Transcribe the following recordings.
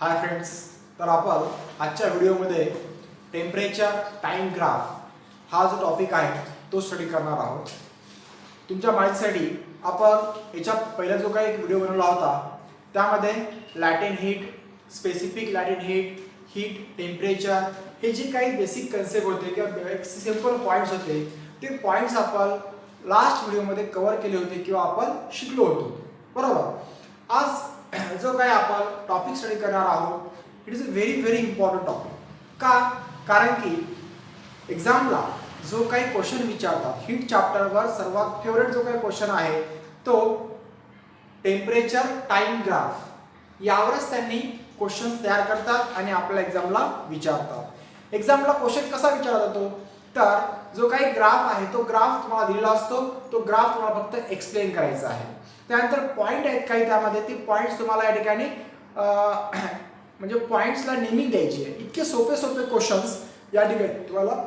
Hi friends, तर आपण आजच्या व्हिडिओमध्ये टेम्परेचर टाइम ग्राफ हा जो टॉपिक आहे तो स्टडी करणार आहोत. तुमच्या माहितीसाठी आपण याच्या पहिला जो काही व्हिडिओ बनवला होता त्यामध्ये latent heat, specific latent heat, heat temperature हे जे काही बेसिक कन्सेप्ट होते किंवा एक सिंपल पॉईंट्स होते ते पॉईंट्स आपण लास्ट व्हिडिओमध्ये कव्हर केले होते किंवा आपण शिकलो होतो. बरोबर. आज जो काही आपण टॉपिक स्टडी करणार आहोत it is a very very important topic. का? कारण की एक्झामला जो काही क्वेश्चन विचारतात हीट चॅप्टरवर सर्वात फेवरेट जो काही क्वेश्चन आहे तो टेम्परेचर टाइम ग्राफ यावरच त्यांनी क्वेश्चन तयार करतात आणि आपल्या एक्झामला विचारतात. एक्झामला क्वेश्चन कसा विचारला जातो तर जो काही ग्राफ आहे तो ग्राफ तुम्हाला दिलेला असतो, तो ग्राफ तुम्हाला फक्त एक्सप्लेन करायचा आहे. त्यानंतर पॉईंट आहेत काही त्यामध्ये, ते पॉईंट्स तुम्हाला या ठिकाणी म्हणजे पॉईंट्सला नेमिंग द्यायची आहे. इतके सोपे सोपे क्वेश्चन्स या ठिकाणी तुम्हाला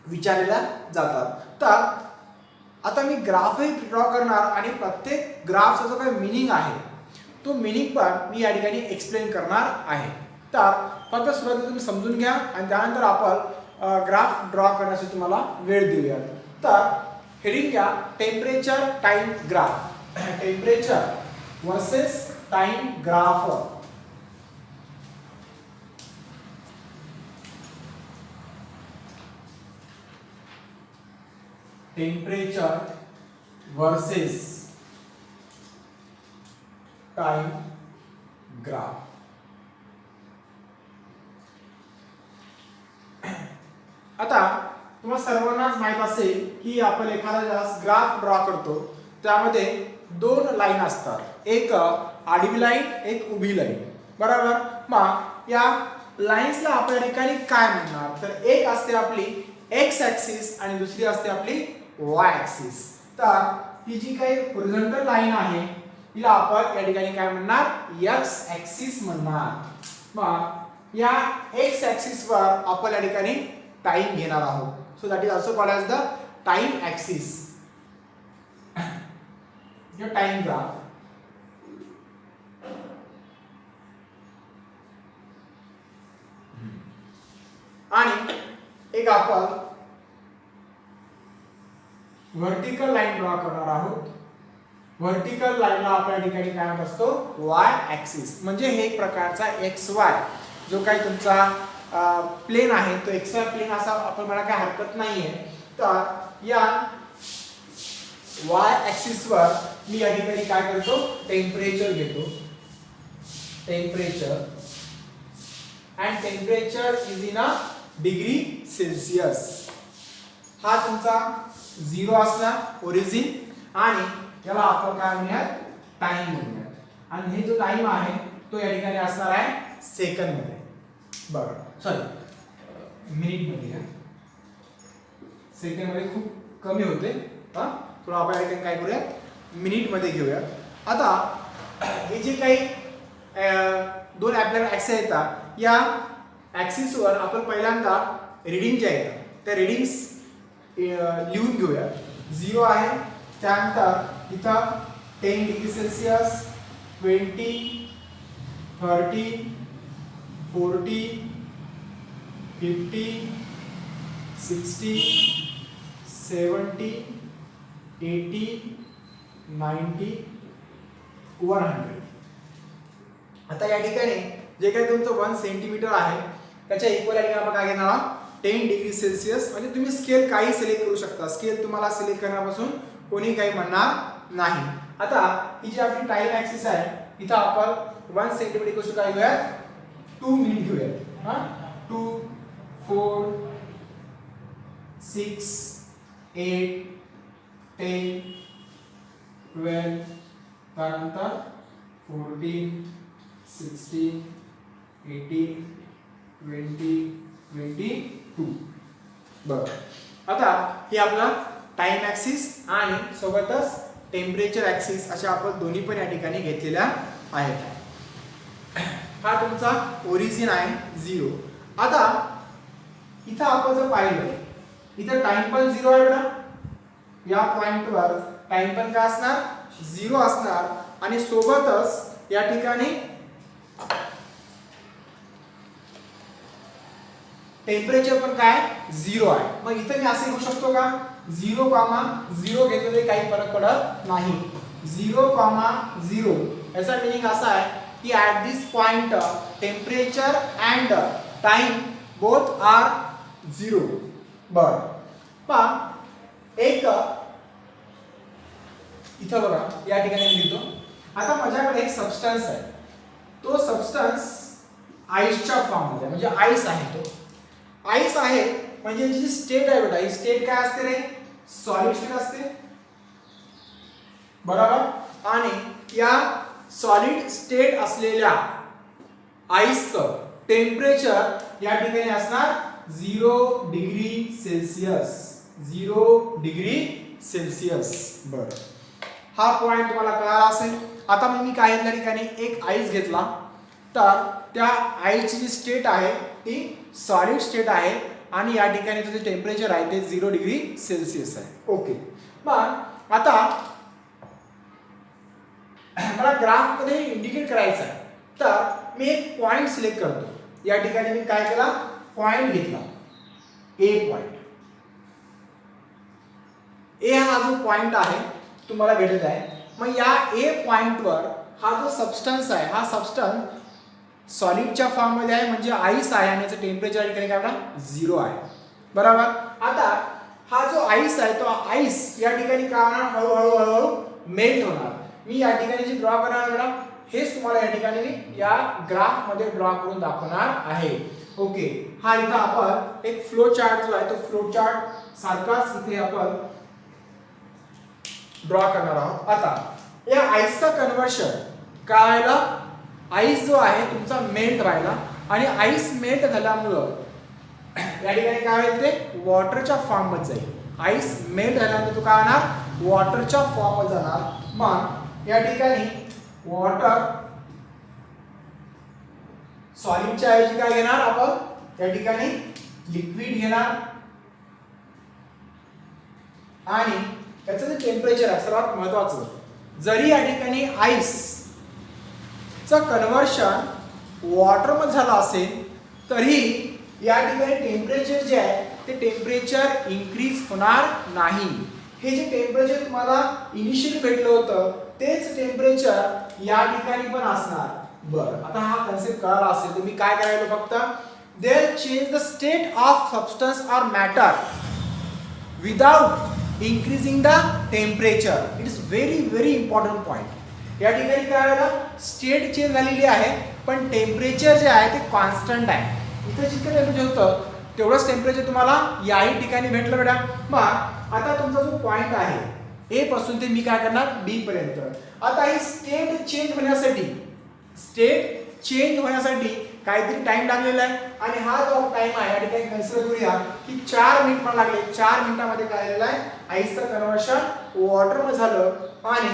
विचारलेल्या जातात. तर आता मी ग्राफही ड्रॉ करणार आणि प्रत्येक ग्राफचा जो काही मिनिंग आहे तो मिनिंग पण मी या ठिकाणी एक्सप्लेन करणार आहे. तर फक्त सुरुवातीला तुम्ही समजून घ्या आणि त्यानंतर आपण ग्राफ ड्रॉ करण्यासाठी तुम्हाला वेळ देऊया. तर हेडिंग घ्या temperature time graph. Temperature versus time graph. Temperature versus time graph. आता तुम्हाला सर्वांनाच माहित असेल की आपण एखादा ग्राफ ड्रॉ करतो त्यामध्ये दोन लाईन असतात, एक आडवी लाईन, एक उभी लाईन. बरोबर. मग या लाईन्सला आपण या ठिकाणी काय म्हणणार तर एक असते आपली एक्स ॲक्सिस आणि दुसरी असते आपली वाय ॲक्सिस. तर ही जी काही हॉरिझॉन्टल लाईन आहे तिला आपण या ठिकाणी काय म्हणणार एक्स ॲक्सिस म्हणणार. मग या एक्स ॲक्सिस वर आपण या ठिकाणी टाइम घेणार आहोत. So that is also called as the time axis किंवा टाइम ग्राफ. आणि एक आपण व्हर्टिकल लाईन ड्रॉ करणार आहोत. व्हर्टिकल लाईनला आपण या ठिकाणी काय म्हणत असतो वाय ॲक्सिस. म्हणजे हे एक प्रकारचा एक्स वाय जो काही तुमचा प्लेन आहे तो एक्स वाय प्लेन असा आपण म्हणा काय हरकत नाहीये. तर या वाय ॲक्सिस वर मी या ठिकाणी काय करतो टेम्परेचर घेतो. Temperature and temperature is in a degree Celsius. हा तुमचा 0 असणार ओरिजिन आणि याला आपण काय म्हणूयात टाइम म्हणूयात. आणि हे जो टाइम आहे तो या ठिकाणी असणार आहे सेकंड मध्ये. बरं सॉरी मिनिट मध्ये घ्या. सेकंड मध्ये खूप कमी होते. थोडं आपण या ठिकाणी काय करूया मिनिट मध्ये घेऊया. आता हे जे काही दोन आपल्याला ॲक्सिस येतात या ॲक्सिसवर आपण पहिल्यांदा रीडिंग ज्या येतात त्या रीडिंग्स लिहून घेऊया. 0 आहे, त्यानंतर इथं 10 डिग्री सेल्सिअस, 20, 30, 40, 50, 60, 70, 80, 90, 100. आता या ठिकाणी जे काही तुमचं 1 सेंटीमीटर आहे त्याच्या इक्वल या ठिकाणी आपण काय घेणार आहोत 10 डिग्री सेल्सिअस. म्हणजे तुम्ही स्केल काही सिलेक्ट करू शकता. स्केल तुम्हाला सिलेक्ट करण्यापासून कोणी काही म्हणणार नाही. आता ही जी आपली टाइम ॲक्सिस आहे इथं आपण 1 सेंटीमीटर इक्वल टू काय घेऊया 2 मिनिट घेऊया. 2, 4, 6, 8, 10, 12, त्यानंतर 14, 16, 18, 20, 22. बरं. आता हे आपला टाइम ॲक्सिस आणि सोबतच टेम्परेचर ॲक्सिस अशा आपण दोन्ही पण या ठिकाणी घेतलेल्या आहेत. हा तुमचा ओरिजिन आहे 0. आता इथं आपण जर पाहिलं इथं टाइम पण 0 आहे बघा. या पॉइंटवर टाइम पण काय असणार 0 असणार आणि सोबतच या ठिकाणी टेम्परेचर पण काय 0 आहे. मग इथे मी असे लिहू शकतो का 0,0 घेतलं तरी काही फरक पडत नाही. 0,0 याचा मीनिंग असा आहे की at this point temperature and time both are 0. बर मग एक इथं बघा या ठिकाणी मी लिहितो. आता माझ्याकडे एक सबस्टन्स आहे. तो सबस्टन्स आईसच्या फॉर्ममध्ये म्हणजे आईस आहे. तो आईस आहे म्हणजे जी स्टेट आहे बेटा ही स्टेट काय असते रे सॉलिड स्टेट असते बरोबर. आणि या सॉलिड स्टेट असलेल्या आईसचं टेम्परेचर या ठिकाणी असणार 0 डिग्री सेल्सिअस. 0 degree Celsius. बरं हा पॉइंट तुम्हाला कळाला असेल. आता मी काय या ठिकाणी एक आईस घेतला तर त्या आईसची जी स्टेट आहे ती सॉलिड स्टेट आहे आणि या ठिकाणी जे टेम्परेचर आहे ते 0 डिग्री सेल्सिअस आहे. ओके मग आता मला ग्राफ मध्ये इंडिकेट करायचं आहे तर मी एक पॉइंट सिलेक्ट करतो. या ठिकाणी मी काय केला पॉइंट घेतला ए पॉइंट. ए हा जो पॉइंट आहे तुम्हाला भेटत आहे. मग या ए पॉइंटवर हा जो सबस्टन्स आहे हा सबस्टन्स सॉलिडच्या फॉर्म मध्ये आहे म्हणजे आईस आहे आणि याचं टेम्परेचर या ठिकाणी काय म्हणा 0 आहे बरोबर. आता हा जो आईस आहे तो आईस या ठिकाणी काय होणार हळूहळू हळूहळू मेल्ट होणार. मी या ठिकाणी जे ड्रॉ करणार मॅडम हेच तुम्हाला या ठिकाणी मी या ग्राफ मध्ये ड्रॉ करून दाखवणार आहे. ओके हा इथं आपण एक फ्लो चार्ट जो आहे तो फ्लो चार्ट सारखाच इथे आपण ड्रॉ करणार आहोत. आता या आईसचं कन्व्हर्शन काय व्हायला आईस जो आहे तुमचा मेल्ट व्हायला आणि आईस मेल्ट झाल्यामुळं या ठिकाणी काय होईल ते वॉटरच्या फॉर्म मध्ये जाईल. आईस मेल्ट झाल्यानंतर तो काय होणार वॉटरच्या फॉर्म मध्ये जाणार. मग या ठिकाणी वॉटर सॉलिडच्या ऐवजी काय घेणार आपण या ठिकाणी लिक्विड घेणार आणि त्याचं जे टेम्परेचर आहे सर्वात महत्वाचं जरी या ठिकाणी आईस चं कन्व्हर्शन वॉटर मध्ये झालं असेल तरी या ठिकाणी टेम्परेचर जे आहे ते टेम्परेचर इन्क्रीज होणार नाही. हे जे टेम्परेचर तुम्हाला इनिशियली भेटलं होतं तेच टेम्परेचर या ठिकाणी पण असणार. बरं आता हा कन्सेप्ट कळाला असेल तर मी काय करायला फक्त there change the state of substance or matter without increasing the temperature. It is very very important point. या ठिकाणी काय झालं स्टेट चेंज झालेली आहे पण टेम्परेचर जे आहे ते कॉन्स्टंट आहे. इथे जितकं टेम्परेचर होतं तेवढंच टेम्परेचर तुम्हाला याही ठिकाणी भेटलं बेटा. मग आता तुमचा जो पॉइंट आहे ए पासून ते मी काय करणार बी पर्यंत. आता ही स्टेट चेंज होण्यासाठी काहीतरी टाइम लागलेला आहे आणि हा जो टाइम आहे या ठिकाणी कन्सिडर करूया की 4 मिनिट पण लागले. 4 मिनिटांमध्ये काय झालेलं आहे आईसचं कन्व्हर्शन वॉटर मध्ये झालं आणि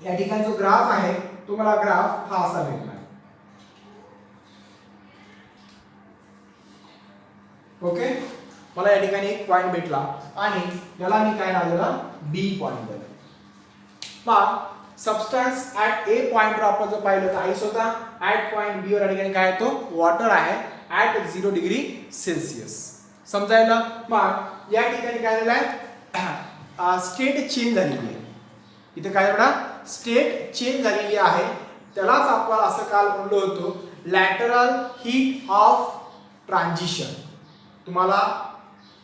या ठिकाणी जो ग्राफ आहे तुम्हाला ग्राफ हा असा भेटणार. ओके मला या ठिकाणी एक पॉइंट भेटला आणि याला मी काय नाव बी पॉइंट दिलं. मग सबस्टन्स ऍट ए पॉइंटवर आपण जर पाहिलं तर आईस होता. ऍट पॉइंट बी वर या ठिकाणी काय तो वॉटर आहे ऍट 0 डिग्री सेल्सिअस. समजायला. मग या ठिकाणी काय झालं आहे स्टेट चेंज झालेली आहे. इथे काय बघा स्टेट चेंज झालेली आहे. त्यालाच आपण असं काल म्हणलो होतो लॅटरल हीट ऑफ ट्रान्झिशन. तुम्हाला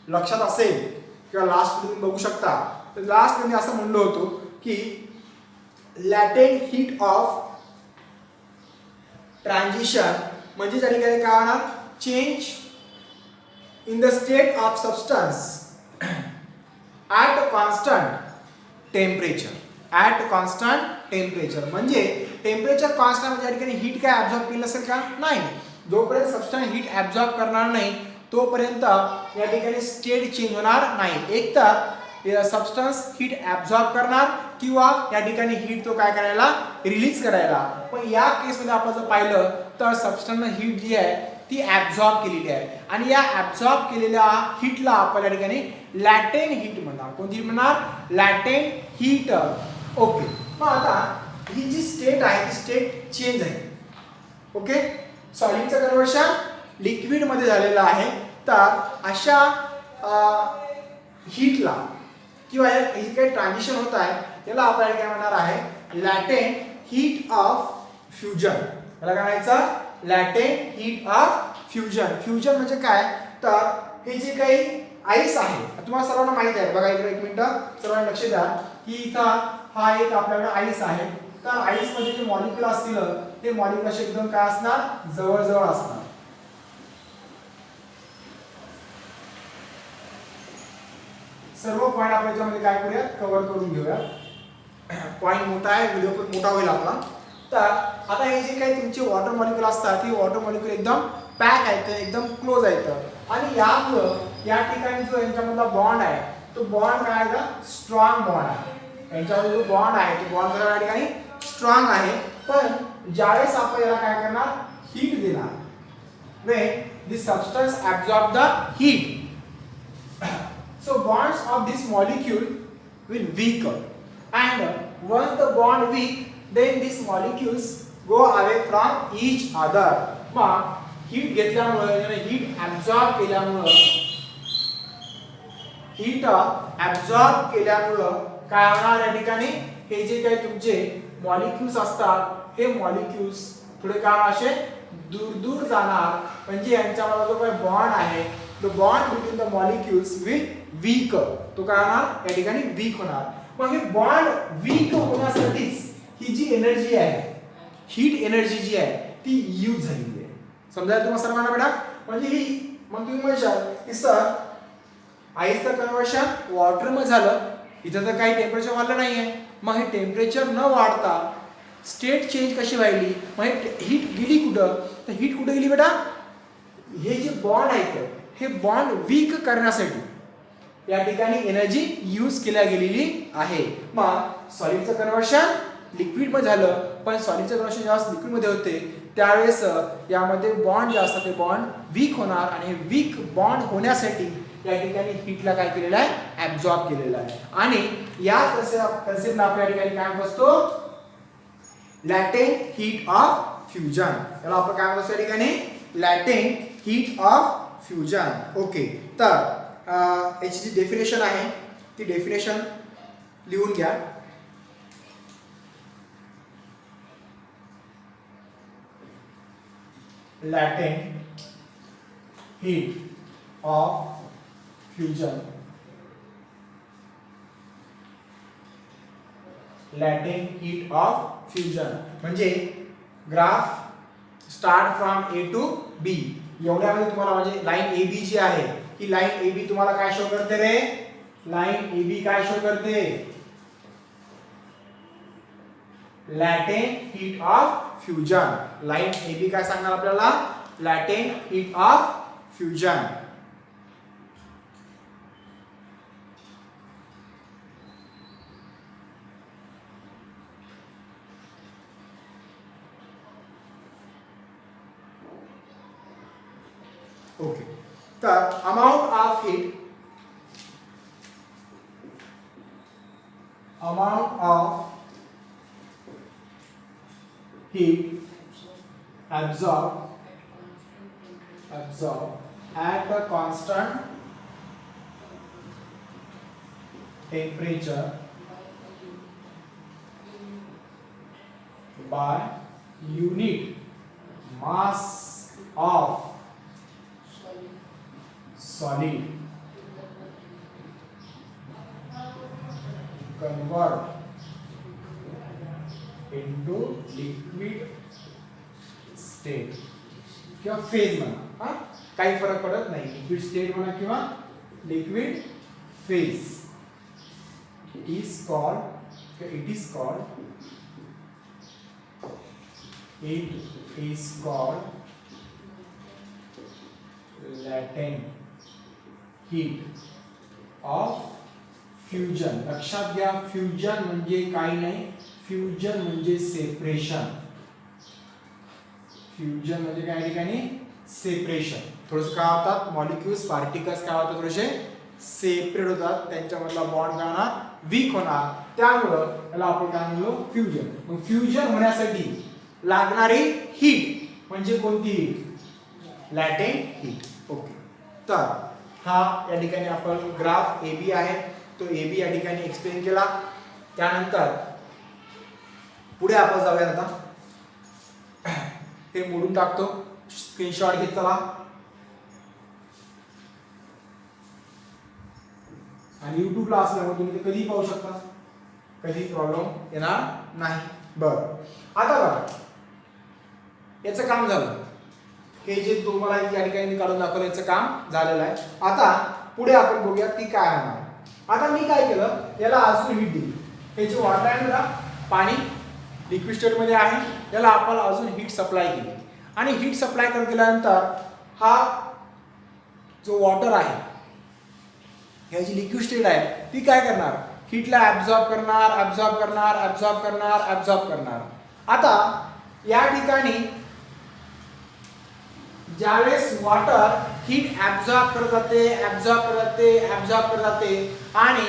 लक्षात असेल किंवा लास्ट तुम्ही बघू शकता तर लास्ट मी असं म्हणलो होतो की लॅटेंट हीट ऑफ ट्रान्झिशन म्हणजे त्या ठिकाणी काय होणार change in the state of substance at constant temperature म्हणजे टेम्परेचर कॉन्स्टंट म्हणजे या ठिकाणी हीट काय ऍब्झॉर्ब केलं असेल का नाही. जोपर्यंत सबस्टन्स हीट ऍब्झॉर्ब करणार नाही तोपर्यंत या ठिकाणी स्टेट चेंज होणार नाही. एक तर सबस्टन्स हीट ऍब्झॉर्ब करणार किंवा या ठिकाणी हीट तो काय करायला रिलीज करायला. पण या केसमध्ये आपण जर पाहिलं तर सबस्टन्स हीट जी आहे ती ऍब्झॉर्ब केलेली आहे आणि या ऍब्झॉर्ब केलेल्या हीटला आपण या ठिकाणी लॅटेंट हीट म्हणणार. कोणती म्हणणार लॅटेंट हीट. ओके मग आता ही जी स्टेट आहे ती स्टेट चेंज आहे. ओके सॉलिडचं कन्व्हर्शन लिक्विड मध्ये झालेला आहे, तर अशा हीटला किंवा हे काही ट्रान्झिशन होत आहे याला आपण काय म्हणणार आहे, लॅटेंट हीट ऑफ फ्युजन. याला काय म्हणायचं, latent heat of fusion. Fusion म्हणजे काय, तर हे जे काही आईस आहे तुम्हाला सर्वांना माहित आहे. बघा इकडे एक मिनिट सर्वांना लक्ष द्या की इथं हा एक आपल्याकडे आईस आहे. तर आईस मध्ये जे मॉलिक्यूल असतील ते मॉलिक्यूल असे एकदम काय असणार, जवळ जवळ असणार. सर्व पॉइंट आपण याच्यामध्ये काय करूया, कव्हर करून घेऊया. पॉइंट मोठा आहे, व्हिडिओ पण मोठा होईल आपला. तर आता हे जे काही तुमचे वॉटर मॉलिक्यूल असतात ती वॉटर मॉलिक्यूल एकदम पॅक आहेत, एकदम क्लोज आहेत आणि यामुळं या ठिकाणी जो यांच्यामधला बॉन्ड आहे तो बॉन्ड काय आहे, स्ट्रॉंग बॉन्ड आहे. यांच्यामध्ये जो बॉन्ड आहे तो बॉन्ड या ठिकाणी स्ट्रॉंग आहे. पण ज्यावेळेस आपण याला काय करणार, हीट देणार, when this substance absorb the heat, so bonds of this molecule will weaken, and once the bond weak, then these molecules go away from each other. मग हीट घेतल्यामुळे, हीट ऍब्सॉर्ब केल्यामुळे, हीट ऍब्सॉर्ब केल्यामुळे काय होणार या ठिकाणी, हे जे काही तुमचे मॉलिक्यूल्स असतात हे मॉलिक्यूल्स थोडे काय असे दूर दूर जाणार. म्हणजे यांच्यामध्ये जो काही बॉन्ड आहे, the bond between the molecules will weak, तो काय होणार या ठिकाणी वीक होणार. मग हे बॉन्ड वीक होण्यासाठीच ही जी एनर्जी आहे, हीट एनर्जी जी आहे ती यूज झालेली आहे. समजायला तुम्हाला सर्वांना बेटा. म्हणजे ही मग तुम्ही म्हणशाल की सर आईसचं कन्वर्शन वॉटर मध्ये झालं, इथं तर काही टेम्परेचर वाढलं नाहीये, मग हे टेम्परेचर न वाढता स्टेट चेंज कशी व्हायली, मग हीट गेली कुठं, तर हीट कुठे गेली बेटा, हे जे बॉन्ड आहेत हे बॉन्ड वीक करण्यासाठी या ठिकाणी एनर्जी यूज केल्या गेलेली आहे. मग सॉलिडचं कन्वर्शन लिक्विड मध्ये झालं, पण सॉलिडचं कन्वर्शन जेव्हा लिक्विड मध्ये होते त्यावेळेस यामध्ये बॉन्ड जे असतात ते बॉन्ड वीक होणार आणि वीक बॉन्ड होण्यासाठी या ठिकाणी हीटला काय केलेलं आहे, ऍब्सॉर्ब केलेलं आहे. आणि या कन्सेप्टला आपल्या ठिकाणी काय बसतो, लॅटेंट हीट ऑफ फ्युजन. याला आपण काय म्हणतो या ठिकाणी, latent heat of fusion. Okay, तर याची जी डेफिनेशन आहे ती डेफिनेशन लिहून घ्या. Latent heat of fusion, latent heat of fusion म्हणजे graph start from A to B. एवढ्यामध्ये तुम्हाला म्हणजे लाईन ए बी जी आहे ही लाईन ए बी तुम्हाला काय शो करते रे, लाईन ए बी काय शो करते, latent heat of fusion. Line A B काय सांगणार आपल्याला, latent heat of fusion. Okay, तर amount of heat, amount of heat absorb at a constant temperature by unit mass of solid convert into liquid state किंवा phase म्हणा, काही फरक पडत नाही, लिक्विड स्टेट म्हणा किंवा liquid phase. It is called latent heat of fusion. लक्षात घ्या, फ्युजन म्हणजे काही नाही, फ्युजन म्हणजे सेपरेशन. फ्युजन म्हणजे काय ठिकाणी सेपरेशन. थोडंसं काय होतात, मॉलिक्युल्स पार्टिकल्स काय होतात, थोडेसे सेपरेट होतात, त्यांच्यामधला बॉन्ड काय होणार, वीक होणार. त्यामुळं त्याला आपण काय म्हणलो, फ्युजन. मग फ्युजन होण्यासाठी लागणारी हीट म्हणजे कोणती हीट, लॅटेंट हीट. ओके, तर हा या ठिकाणी आपण ग्राफ ए बी आहे तो ए बी या ठिकाणी एक्सप्लेन केला. त्यानंतर पुढे आपण जाऊयात. आता हे मोडून टाकतो, स्क्रीनशॉट घेत चला. आणि युट्यूबला असल्यामुळे तुम्ही ते कधीही पाहू शकता, कधी प्रॉब्लेम येणार नाही. बरं, आता बघा याचं काम झालं. हे जे तुम्हाला या ठिकाणी काढून दाखवलं याचं काम झालेलं आहे. आता पुढे आपण बघूया की काय होणार. आता मी काय केलं, याला अजून हीट दिली. हे जे वॉटर आहे ना, पाणी लिक्विड स्टेटमध्ये आहे, याला आपण अजून हीट सप्लाय केली. आणि हीट सप्लाय केल्यानंतर हा जो वॉटर आहे, ह्याची लिक्विड स्टेट आहे, ती काय करणार, हीटला ॲब्झॉर्ब करणार, ॲब्झॉर्ब करणार, ॲब्झॉर्ब करणार, ॲब्झॉर्ब करणार. आता या ठिकाणी ज्यावेळेस वॉटर हीट ॲब्झॉर्ब करत जाते, ॲब्झॉर्ब करत जाते, ॲब्झॉर्ब करत जाते, आणि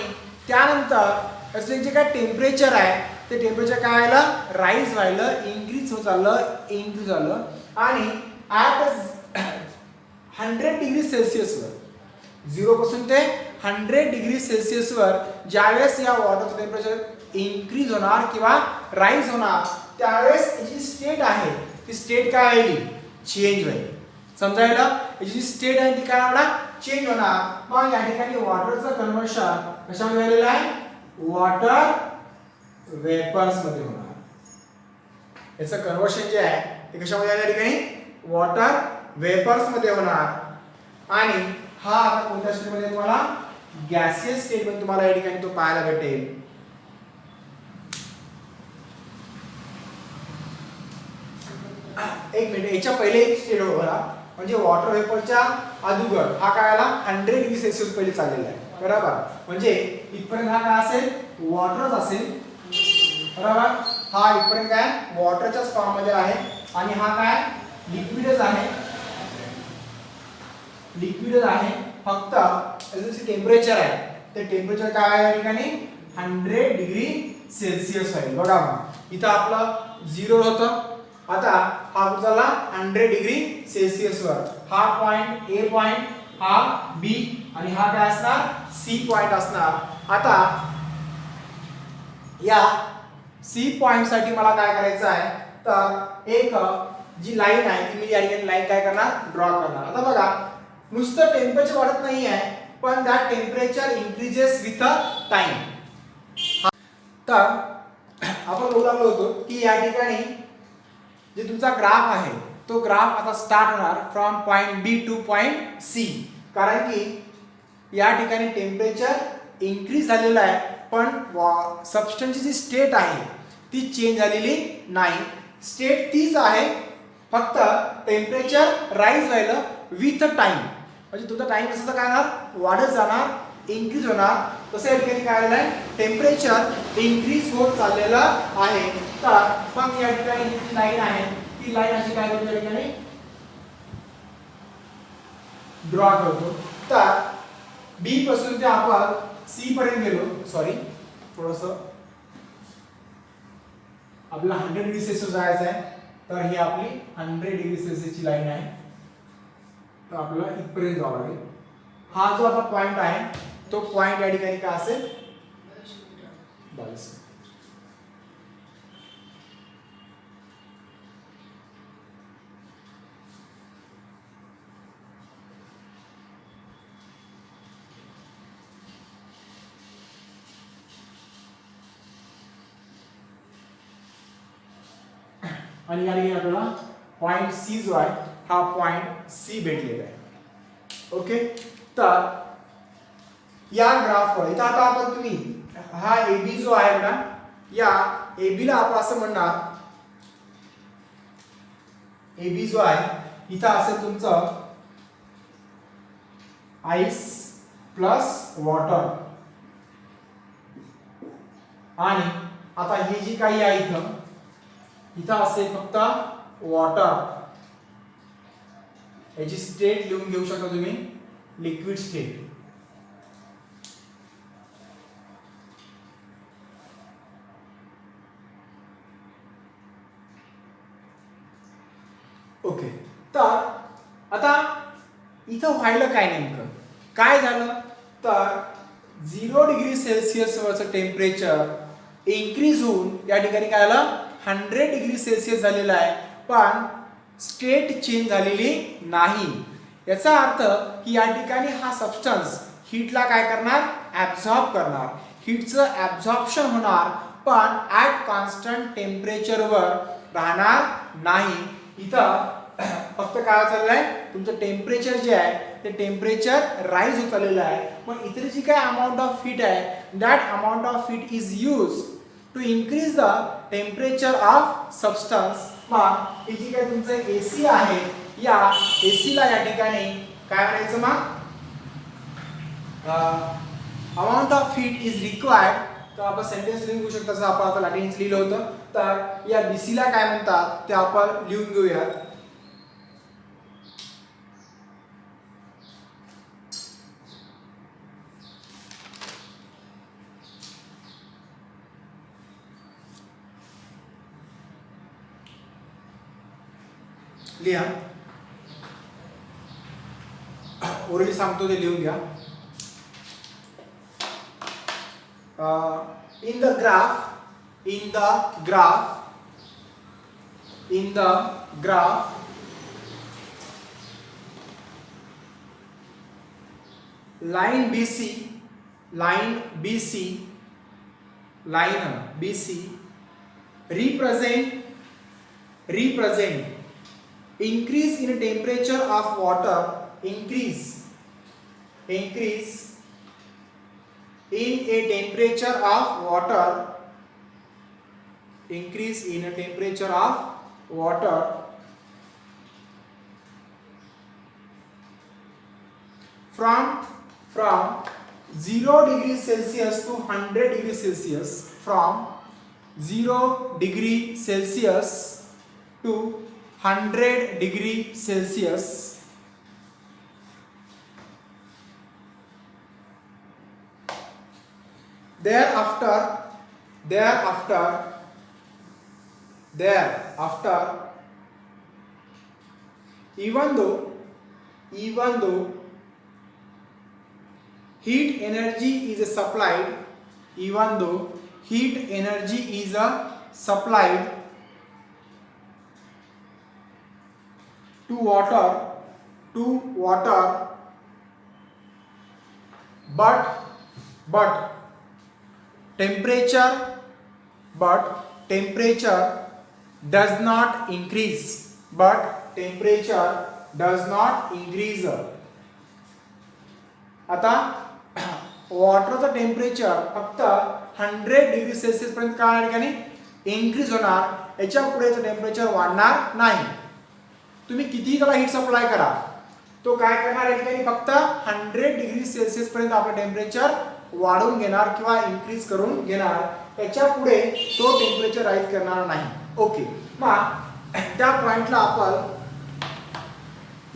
त्यानंतर असं जे काय टेम्परेचर आहे ते टेम्परेचर काय व्हायला, राईज व्हायला, इन्क्रीज होत चाललं, इन्क्रीज झालं. आणि ॲट 100 डिग्री सेल्सिअसवर, 0 पासून ते 100 डिग्री सेल्सिअसवर ज्यावेळेस या वॉटरचं टेम्परेचर इन्क्रीज होणार किंवा राईज होणार, त्यावेळेस याची स्टेट आहे ती स्टेट काय होईल, चेंज होईल. समजायला, याची जी स्टेट आहे ती काय होणार, चेंज होणार. मग या ठिकाणी वॉटरचं कन्व्हर्शन कशामध्ये झालेलं आहे, वॉटर वेपर्स मध्ये होणार. याचं कन्व्हर्शन जे आहे ते कशामध्ये या ठिकाणी वॉटर वेपर्स मध्ये होणार. आणि हा आता कोणत्या स्टेटमध्ये तुम्हाला, गॅसियस स्टेटमध्ये तुम्हाला या ठिकाणी तो पाहायला भेटेल. एक मिनिट, याच्या पहिले एक स्टेट होता, म्हणजे वॉटर वेपरच्या अगोदर हा काय आला, 100 डिग्री सेल्सिअस पहिले चाललेला आहे. बरोबर, म्हणजे इथपर्यंत हा काय असेल, वॉटरच असेल. बरोबर, हा इथपर्यंत काय वॉटरच्याच फॉर्म मध्ये आहे. आणि हा काय लिक्विडच आहे, लिक्विडच आहे. फक्त याचं जे टेम्परेचर आहे ते टेम्परेचर काय आहे या ठिकाणी, 100 डिग्री सेल्सिअस आहे. बघा, इथं आपलं 0 होतं, आता हा झाला 100 डिग्री सेल्सिअस वर. हा पॉइंट ए पॉइंट, हा बी, आणि हा काय असणार, सी पॉइंट असणार. आता या सी पॉइंट साठी मला काय करायचं आहे, तर एक जी लाईन आहे ती मी या ठिकाणी लाईन काय करणार, ड्रॉ करणार. आता बघा, नुसतं टेम्परेचर वाढत नाही आहे, पण that temperature increases with time. तर आपण बोलू लागलो होतो की या ठिकाणी जे तुमचा ग्राफ आहे तो ग्राफ आता स्टार्ट होणार from point B to point C. कारण की या ठिकाणी टेम्परेचर इन्क्रीज झालेलं आहे, पण सबस्टन्सची जी स्टेट आहे ती चेंज झालेली नाही. स्टेट तीच आहे, फक्त टेम्परेचर राईज व्हायला विथ टाइम. म्हणजे तुमचा टाइम कसं काय होणार, वाढत जाणार, इन्क्रीज होणार. तसं या ठिकाणी काय झालं आहे, टेम्परेचर इन्क्रीज होत चाललेलं आहे. तर मग या ठिकाणी जी लाईन आहे ती लाईन अशी काय करतो, या ठिकाणी ड्रॉ करतो. तर बी पासून ते आपण सी पर्यंत गेलो, सॉरी थोडस आपल्याला 100 डिग्री सेल्सिअस जायचं आहे, तर ही आपली 100 डिग्री सेल्सिअसची लाईन आहे. तर आपल्याला इथपर्यंत जावं लागेल. हा जो आता पॉइंट आहे तो पॉइंट या ठिकाणी काय असेल, 22. आणि या ठिकाणी आपल्याला पॉइंट सी जो आहे हा पॉइंट सी भेटलेला आहे. ओके, तर या ग्राफवर इथं आता आपण तुम्ही हा ए बी जो आहे ना, या ए बी ला आपण असं म्हणणार, ए बी जो आहे इथं असेल तुमचं आईस प्लस वॉटर. आणि आता ही जी काही आहे इथं असेल फक्त वॉटर. याची स्टेट लिहून घेऊ शकता तुम्ही, लिक्विड स्टेट. ओके, तर आता इथं व्हायला काय नेमकं काय झालं तर 0 डिग्री सेल्सिअसवरचं टेम्परेचर इन्क्रीज होऊन या ठिकाणी काय झालं 100 डिग्री सेल्सिअस झालेलं आहे, पण स्टेट चेंज झालेली नाही. याचा अर्थ की या ठिकाणी हा सबस्टन्स हीटला काय करणार ॲब्झॉर्ब करणार, हीटचं ॲब्झॉर्प्शन होणार, पण ॲट कॉन्स्टंट टेम्परेचरवर राहणार नाही. इथं फक्त काय चाललंय तुमचं टेम्परेचर जे आहे ते टेम्परेचर राईज होत चाललेलं आहे. पण इतर जी काय अमाऊंट ऑफ हीट आहे that amount of heat is use to increase the temperature of substance. मग ही जी काय तुमचं एसी आहे या एसीला या ठिकाणी काय म्हणायचं मग amount of heat is required. तर आपण सेंटेन्स लिहू शकतो जसं आपण आता लॅटिन्स लिहिलं होतं. तर या बीसीला काय म्हणतात ते आपण लिहून घेऊयात. लिहा ओरली सांगतो ते लिहून घ्या. In the graph line BC represent increase in temperature of water, increase in a temperature of water, increase in a temperature of water from 0 degree Celsius to 100 degree Celsius, from 0 degree Celsius to 100 degree Celsius. Thereafter even though heat energy is supplied to water but temperature does not increase. आता वॉटरचं temperature फक्त 100 degree Celsius पर्यंत काय ठिकाणी increase होणार, याच्या पुढेचं temperature वाढणार नाही. तुम्ही कितीही त्याला हीट सप्लाय करा तो काय करणार या ठिकाणी फक्त 100 डिग्री सेल्सिअस पर्यंत आपलं टेम्परेचर वाढवून घेणार किंवा इन्क्रीज करून घेणार, त्याच्या पुढे तो टेम्परेचर राईज करणार नाही. ओके, मग त्या पॉइंटला आपण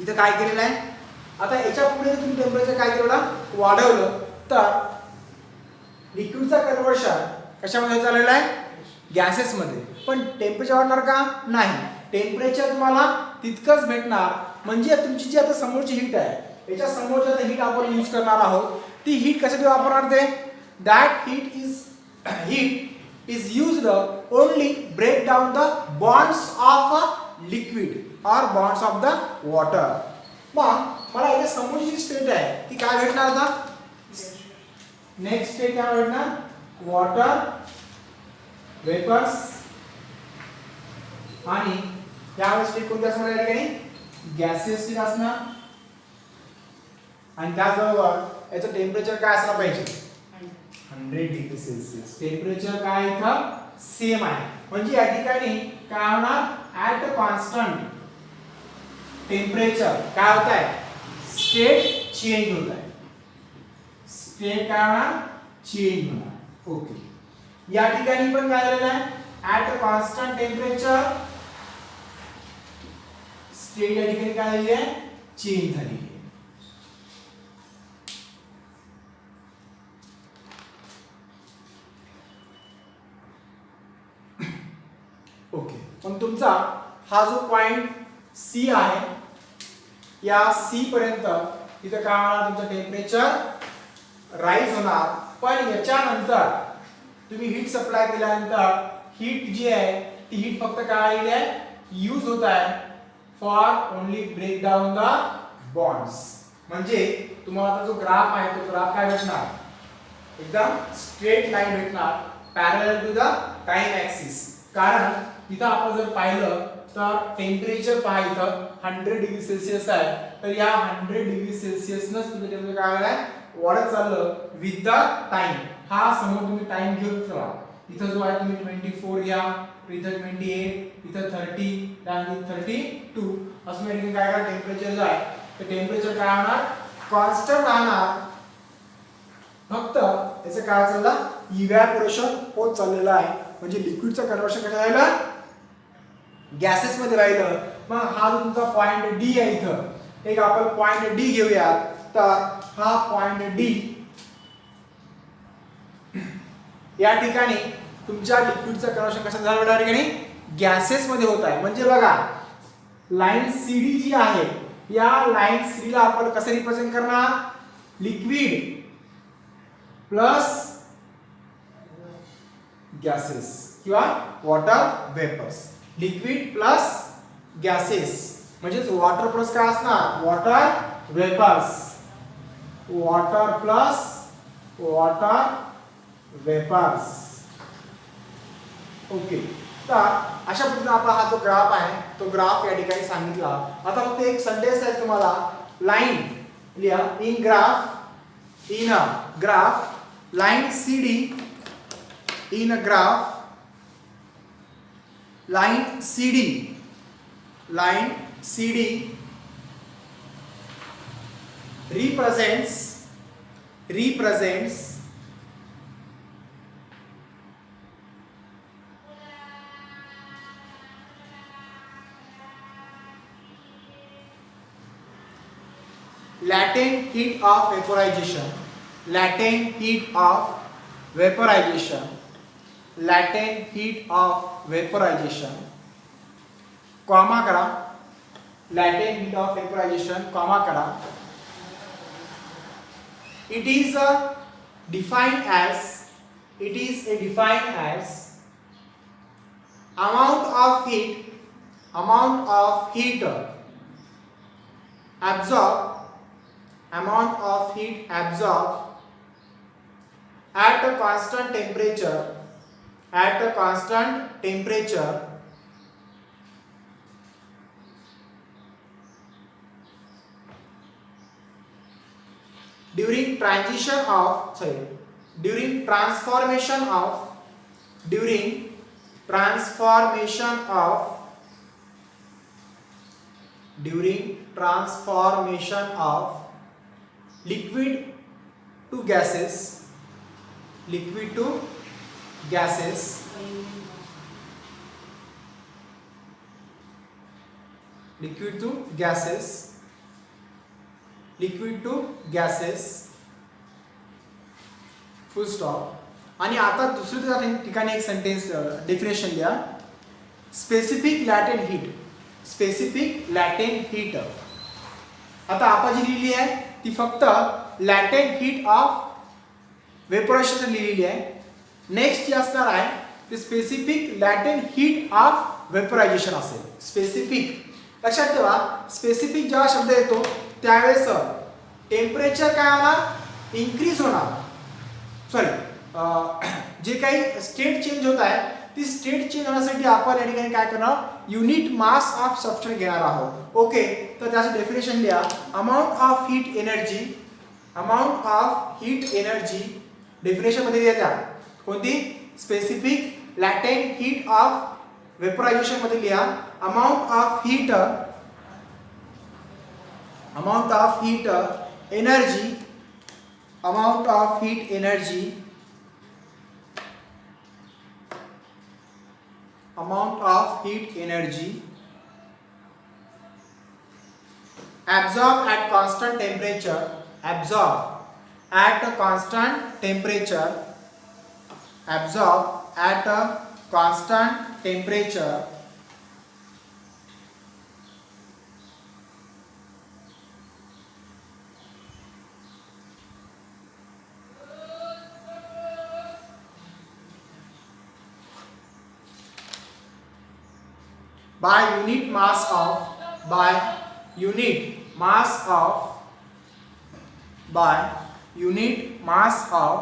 इथं काय केलेलं आहे, आता याच्या पुढे तुम्ही टेम्परेचर काय केलं वाढवलं तर लिक्विडचा कन्व्हर्शन कशामध्ये चाललेलं आहे गॅसेसमध्ये, पण टेम्परेचर वाढणार का नाही, टेम्परेचर तुम्हाला तितकंच भेटणार. म्हणजे तुमची जी आता समोरची हीट आहे याच्या समोरची आता हीट आपण यूज करणार आहोत, ती हीट कशासाठी वापरणार ते that heat is used only break down the bonds of a liquid or bonds of the water. मग मला इथे समोरची स्टेट आहे ती काय भेटणार आता, नेक्स्ट स्टेट काय भेटणार वॉटर वेपर्स, आणि यावेळेस स्टेट कोणती असणार या ठिकाणी गॅसेस स्टेट असणार, आणि त्याचबरोबर याचं टेम्परेचर काय असलं पाहिजे 100 डिग्री सेल्सिअस. टेम्परेचर काय इथं सेम आहे, म्हणजे या ठिकाणी काय होणार ऍट कॉन्स्टंट टेम्परेचर काय होत आहे स्टेट चेंज होत आहे, स्टेट काय होणार चेंज होणार. ओके, या ठिकाणी पण काय झालेलं आहे ऍट कॉन्स्टंट टेम्परेचर स्टेट या ठिकाणी काय झालेली आहे चेंज झालेली आहे. ओके, पण तुमचा हा जो पॉइंट सी आहे या C पर्यंत इथं काय होणार तुमचं टेम्परेचर राईज होणार. पण याच्यानंतर तुम्ही हीट सप्लाय केल्यानंतर हीट जी आहे ती हीट फक्त काय आलेली आहे यूज होत आहे for only break down the bonds. म्हणजे तुम्हाला जो ग्राफ आहे तो ग्राफ काय भेटणार एकदम स्ट्रेट लाईन भेटणार parallel to the time axis. कारण इथं आपण जर पाहिलं तर टेम्परेचर पहा इथं 100 डिग्री सेल्सिअस आहे. तर या 100 डिग्री सेल्सिअसनच तुमचं टेम्परेचर काय आहे वाढत चाललं विथ द टाइम. हा समोर तुम्ही टाइम घेऊन ठेवा. इथं जो आहे तुम्ही 24 घ्या, इथं 28, इथं 30 आणि 32 असं म्हणजे काय करा टेम्परेचर जो आहे ते टेम्परेचर काय होणार कॉन्स्टंट राहणार. फक्त याचं काय चाललं इव्हॅपोरेशन होत चाललेलं आहे. म्हणजे लिक्विडचं कन्वर्शन कसं राहिलं गॅसेस मध्ये राहिलं. मग हा जो तुमचा पॉइंट डी आहे इथं एक आपण पॉइंट डी घेऊयात. तर हा पॉइंट डी या ठिकाणी तुमच्या लिक्विडचं कन्वर्शन कसं झालं या ठिकाणी गॅसेस मध्ये होत आहे. म्हणजे बघा लाईन सीडी जी आहे या लाईन सी ला आपण कसं रिप्रेझेंट करणार लिक्विड प्लस गॅसेस किंवा water vapours. Liquid plus gases म्हणजे वॉटर प्लस काय असणार water vapours. Water plus water vapours. Okay. तर अशा पद्धतीने आपला हा जो ग्राफ आहे तो ग्राफ या ठिकाणी सांगितला. आता फक्त एक सेंटेन्स आहे तुम्हाला लाईन लिहा in a graph line CD in a graph line CD represents latent heat of vaporization, latent heat of vaporization, comma करा latent heat of vaporization, comma करा. It is defined as amount of heat absorbed at a constant temperature during transformation of liquid to gases full stop. आणि आता दुसऱ्या ठिकाणी एक sentence definition लिहा specific लॅटेंट heat. आता आपण जी लिहिली आहे ती फक्त लॅटेंट हीट ऑफ वेपोरेशन लिहिलेली आहे. नेक्स्ट जे असणार आहे ते स्पेसिफिक लॅटेंट हीट ऑफ वेपोरायझेशन असेल. स्पेसिफिक लक्षात ठेवा स्पेसिफिक जेव्हा शब्द येतो त्यावेळेस टेम्परेचर काय होणार इन्क्रीज होणार. जे काही स्टेट चेंज होत आहे ती स्टेट चेंज होण्यासाठी आपण या ठिकाणी काय करणार युनिट मास ऑफ सबस्टन्स घेणार आहोत. ओके. तर त्याचं डेफिनेशन लिहा amount of heat energy definition मध्ये द्या कोणती स्पेसिफिक लॅटेंट हीट ऑफ वेपोरायझेशन मध्ये लिहा amount of heat energy absorbed at constant temperature by unit mass of by unit mass of by unit mass of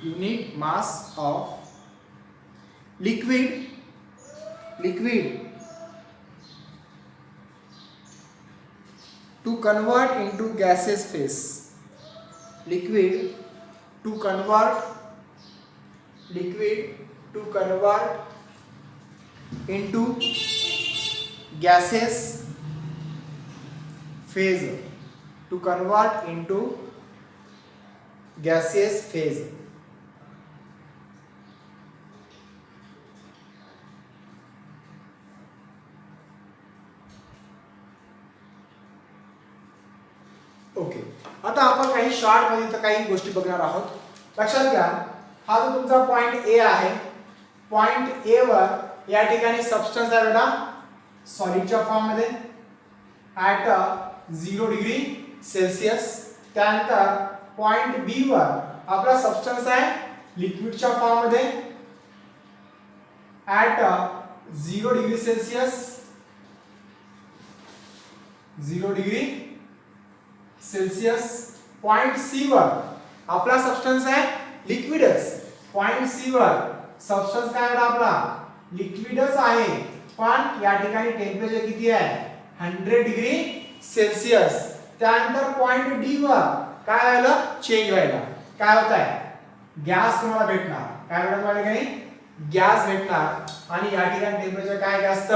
unit mass of liquid to convert into gaseous phase. Liquid to convert into gaseous phase. To convert into gaseous phase. Okay, आता आपण काही short मध्ये तर काही गोष्टी बघणार आहोत. लक्षात घ्या, हा जो तुमचा पॉइंट ए आहे, पॉइंट ए वर या ठिकाणी सबस्टन्स आहे बेटा सॉलिडच्या फॉर्म मध्ये ॲट 0 डिग्री सेल्सिअस. त्यानंतर पॉइंट बी वर आपला सबस्टन्स आहे लिक्विडच्या फॉर्म मध्ये at 0 degree Celsius. 0 degree Celsius. Point C वर आपला सबस्टन्स आहे लिक्विडच. पॉइंट सी वर सबस्टन्स काय आहे आपला लिक्विडच आहे, पण या ठिकाणी टेम्परेचर किती आहे 100 डिग्री सेल्सिअस. त्यानंतर पॉइंट डी वर काय झालं चेंज व्हायला, काय होत आहे गॅस तुम्हाला भेटणार. काय भेटणार तुम्हाला काही गॅस भेटणार आणि या ठिकाणी टेम्परेचर काय जास्त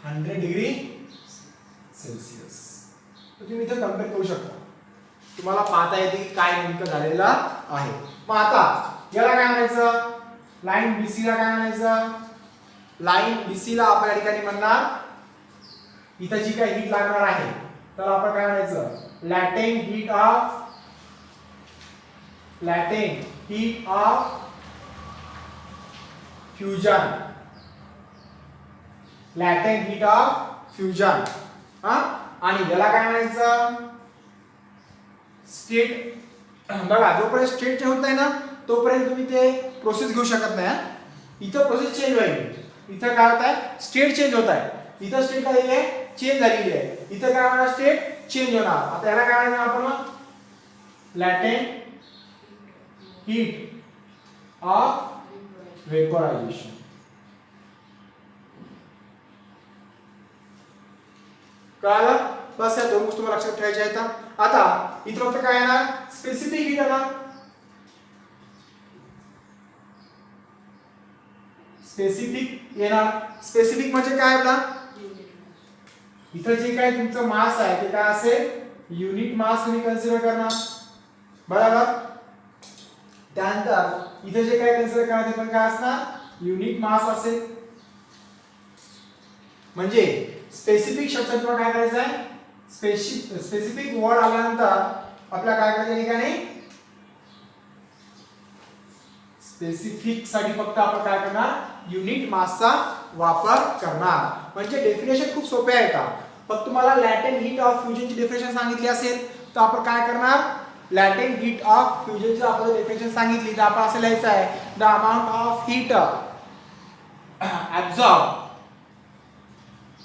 100 डिग्री सेल्सिअस. तर तुम्ही इथे कम्पेअर करू शकता, तुम्हाला पाहता येते की काय नेमकं झालेलं आहे. मग आता याला काय म्हणायचं, लाईन बीसी ला काय म्हणायचं, लाईन बीसी ला आपण या ठिकाणी म्हणणार इथं जी काही हीट लागणार आहे तर आपण काय म्हणायचं latent heat of fusion. Latent heat of fusion. आणि याला काय म्हणायचं स्टेट. बघा जोपर्यंत स्टेट चेंज होत नाही ना तोपर्यंत तुम्ही ते प्रोसेस घेऊ शकत नाही. इथं प्रोसेस चेंज होईल, इथं काय होत आहे स्टेट चेंज होत आहे. इथं स्टेट काय आहे चेंज झालेली आहे, इथं काय होणार स्टेट चेंज होणार. आता याला काय म्हणायचं आपण लॅटेंट हीट ऑफ वेपोरायझेशन. कळलं? बस या दोन गोष्टी तुम्हाला लक्षात ठेवायच्या आहेत. आता इथं फक्त काय येणार स्पेसिफिक हीट येणार. स्पेसिफिक येणार. स्पेसिफिक म्हणजे काय आपला इथं जे काही तुमचं मास आहे ते काय असेल युनिट मास तुम्ही कन्सिडर करणार, बरोबर. त्यानंतर इथे जे काही कन्सिडर करणार ते पण काय असणार युनिट मास असेल. म्हणजे स्पेसिफिक शब्द तुम्हाला काय करायचं आहे स्पेसिफिक वर्ड आल्यानंतर आपल्याला काय करायचं ठिकाणी स्पेसिफिक साठी फक्त आपण काय करणार युनिट मासचा वापर करणार. म्हणजे डेफिनेशन खूप सोपे आहे का, फक्त तुम्हाला लॅटेंट हीट ऑफ फ्युजनची डेफिनेशन सांगितली असेल तर आपण काय करणार लॅटेंट हीट ऑफ फ्युजनची आपण डेफिनेशन सांगितली तर आपण असं लिहायचं आहे the amount of heat absorb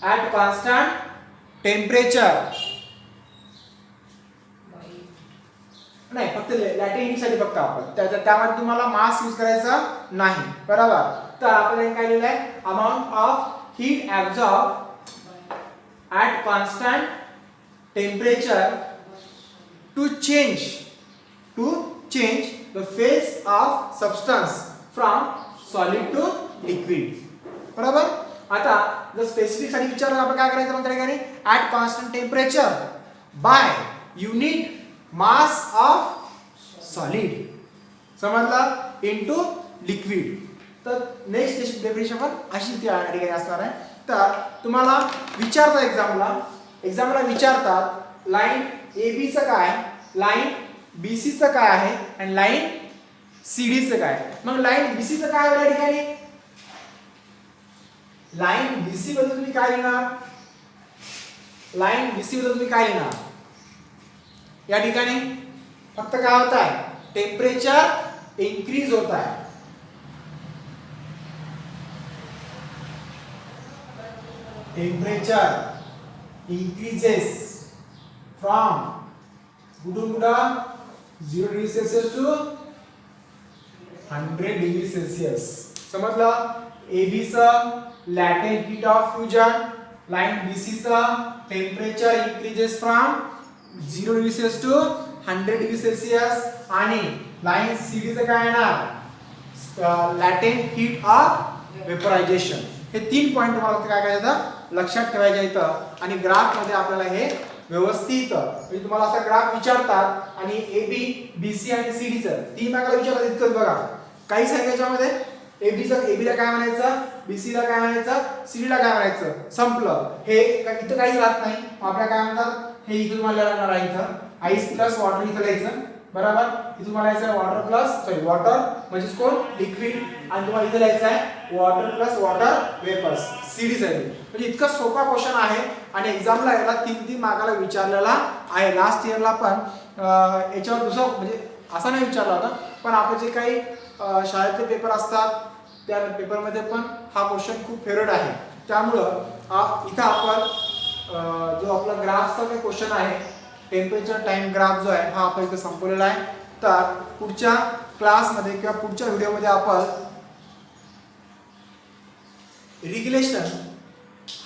at constant temperature. नाही फक्त लॅटेंट हीट साठी फक्त आपण त्यामध्ये तुम्हाला मास यूज करायचा नाही, बरोबर. तर आपण काय लिहिलंय amount of heat absorb at constant temperature to change the phase of substance from solid to liquid, बरोबर. आता जर स्पेसिफिक साठी विचारलं आपण काय करायचं मग त्या ठिकाणी at constant temperature by unit mass of solid, समजलं, इनटू लिक्विड. तर नेक्स्ट डेफिनेशन पण अशी त्या ठिकाणी असणार आहे. तर तुम्हाला विचारतात एक्झामला विचारतात लाईन ए बी चं काय, लाईन बी सी चं काय आहे आणि लाईन सी डी चं काय. मग लाईन बी सी चं काय आहे या ठिकाणी लाईन बीसी बद्दल तुम्ही काय लिहिणार, लाईन बीसी बद्दल तुम्ही काय लिहिणार या ठिकाणी फक्त काय होत आहे, टेम्परेचर इन्क्रीज होत आहे. टेम्परेचर इंक्रीजेस फ्रॉम कुठून कुठं 0 degree Celsius to 100 degree Celsius. समजलं. AB चा latent heat of fusion, line BC चा temperature increases from 0 degree Celsius to 100 degree Celsius आणि लाईन CD चं काय येणार, लॅटेंट हीट ऑफ वेपरायझेशन. हे 3 पॉइंट तुम्हाला काय करायचं लक्षात ठेवायचे इथं. आणि ग्राफ मध्ये आपल्याला हे व्यवस्थित म्हणजे तुम्हाला असा ग्राफ विचारतात आणि AB BC आणि CD चं 3 मार्काला विचारतात इतकंच बघा. काही सांगायच्यामध्ये AB ला काय म्हणायचं, BC ला काय म्हणायचं, CD ला काय म्हणायचं, संपलं. हे इथं काहीच राहत नाही. आपल्याला काय म्हणतात, हे इथं तुम्हाला लागणार आहे, इथं आईस प्लस वॉटर इथं लिहायचं बरोबर. इथं तुम्हाला लिहायचं वॉटर प्लस वॉटर म्हणजे कोण लिक्विड आणि तुम्हाला इथं लिहायचं आहे water plus water vapours CD साठी. म्हणजे इतका सोपा क्वेश्चन आहे आणि एक्झामला याला 3 मार्काला विचारलेला आहे. लास्ट इयरला पण याच्यावर दुसरं म्हणजे असा नाही विचारला होता, पण आपले जे काही शाळेतले पेपर असतात त्या पेपरमध्ये पण हा क्वेश्चन खूप फेवरेट आहे. त्यामुळं इथं आपण जो आपला ग्राफचा काही क्वेश्चन आहे टेम्परेचर टाइम ग्राफ जो आहे हा आपण इथं संपवलेला आहे. तर पुढच्या क्लासमध्ये किंवा पुढच्या व्हिडिओमध्ये आपण रेग्युलेशन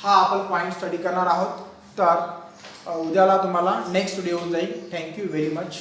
हा आपण पॉइंट स्टडी करणार आहोत. तर उद्याला तुम्हाला नेक्स्ट व्हिडिओ होऊन जाईल. Thank you very much.